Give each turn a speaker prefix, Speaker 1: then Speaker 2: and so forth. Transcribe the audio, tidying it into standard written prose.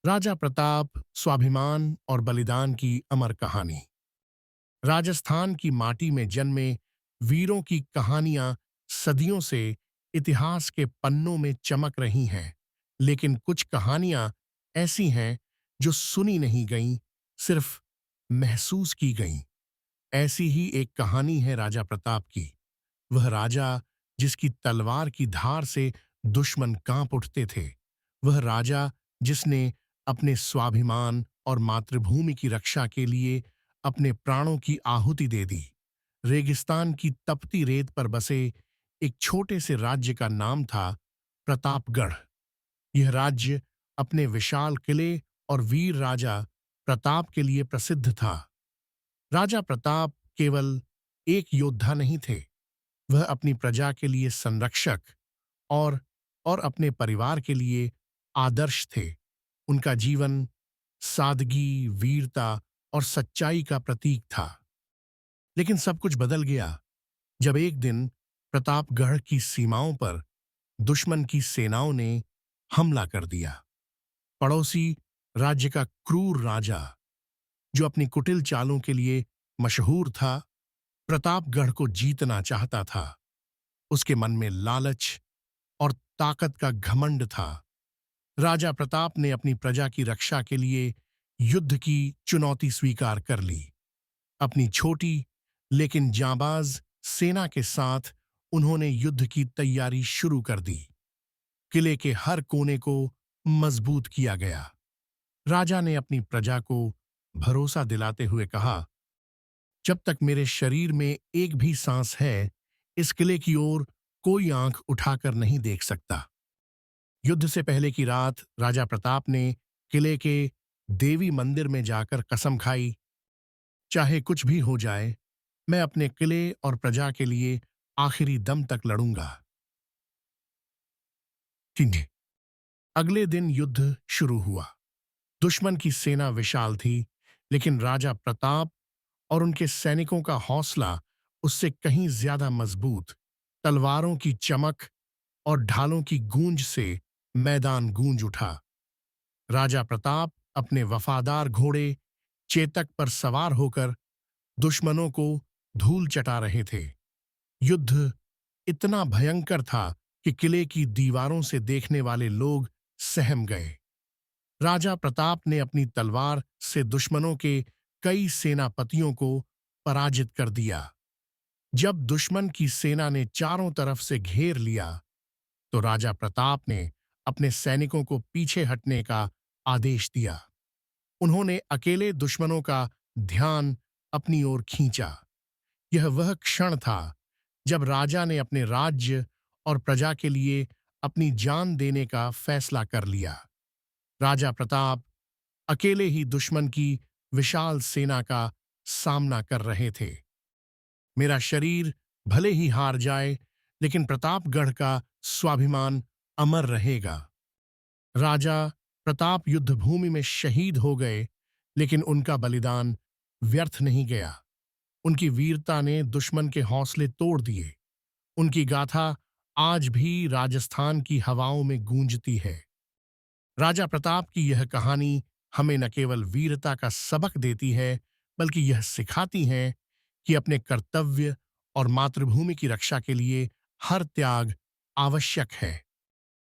Speaker 1: राजा प्रताप, स्वाभिमान और बलिदान की अमर कहानी। राजस्थान की माटी में जन्मे वीरों की कहानियां सदियों से इतिहास के पन्नों में चमक रही हैं, लेकिन कुछ कहानियां ऐसी हैं जो सुनी नहीं गईं, सिर्फ महसूस की गईं। ऐसी ही एक कहानी है राजा प्रताप की। वह राजा जिसकी तलवार की धार से दुश्मन कांप उठते थे। वह राजा जिसने अपने स्वाभिमान और मातृभूमि की रक्षा के लिए अपने प्राणों की आहुति दे दी। रेगिस्तान की तपती रेत पर बसे एक छोटे से राज्य का नाम था प्रतापगढ़। यह राज्य अपने विशाल किले और वीर राजा प्रताप के लिए प्रसिद्ध था। राजा प्रताप केवल एक योद्धा नहीं थे, वह अपनी प्रजा के लिए संरक्षक और अपने परिवार के लिए आदर्श थे। उनका जीवन सादगी, वीरता और सच्चाई का प्रतीक था। लेकिन सब कुछ बदल गया जब एक दिन प्रतापगढ़ की सीमाओं पर दुश्मन की सेनाओं ने हमला कर दिया। पड़ोसी राज्य का क्रूर राजा, जो अपनी कुटिल चालों के लिए मशहूर था, प्रतापगढ़ को जीतना चाहता था। उसके मन में लालच और ताकत का घमंड था। राजा प्रताप ने अपनी प्रजा की रक्षा के लिए युद्ध की चुनौती स्वीकार कर ली। अपनी छोटी लेकिन जांबाज सेना के साथ उन्होंने युद्ध की तैयारी शुरू कर दी। किले के हर कोने को मजबूत किया गया। राजा ने अपनी प्रजा को भरोसा दिलाते हुए कहा, जब तक मेरे शरीर में एक भी सांस है, इस किले की ओर कोई आंख उठाकर नहीं देख सकता। युद्ध से पहले की रात राजा प्रताप ने किले के देवी मंदिर में जाकर कसम खाई, चाहे कुछ भी हो जाए, मैं अपने किले और प्रजा के लिए आखिरी दम तक लड़ूंगा। ठीक। अगले दिन युद्ध शुरू हुआ। दुश्मन की सेना विशाल थी, लेकिन राजा प्रताप और उनके सैनिकों का हौसला उससे कहीं ज्यादा मजबूत। तलवारों की चमक और ढालों की गूंज से मैदान गूंज उठा। राजा प्रताप अपने वफादार घोड़े चेतक पर सवार होकर दुश्मनों को धूल चटा रहे थे। युद्ध इतना भयंकर था कि किले की दीवारों से देखने वाले लोग सहम गए। राजा प्रताप ने अपनी तलवार से दुश्मनों के कई सेनापतियों को पराजित कर दिया। जब दुश्मन की सेना ने चारों तरफ से घेर लिया, तो राजा प्रताप ने अपने सैनिकों को पीछे हटने का आदेश दिया। उन्होंने अकेले दुश्मनों का ध्यान अपनी ओर खींचा। यह वह क्षण था जब राजा ने अपने राज्य और प्रजा के लिए अपनी जान देने का फैसला कर लिया। राजा प्रताप अकेले ही दुश्मन की विशाल सेना का सामना कर रहे थे। मेरा शरीर भले ही हार जाए, लेकिन प्रतापगढ़ का स्वाभिमान अमर रहेगा। राजा प्रताप युद्ध भूमि में शहीद हो गए, लेकिन उनका बलिदान व्यर्थ नहीं गया। उनकी वीरता ने दुश्मन के हौसले तोड़ दिए। उनकी गाथा आज भी राजस्थान की हवाओं में गूंजती है। राजा प्रताप की यह कहानी हमें न केवल वीरता का सबक देती है, बल्कि यह सिखाती है कि अपने कर्तव्य और मातृभूमि की रक्षा के लिए हर त्याग आवश्यक है।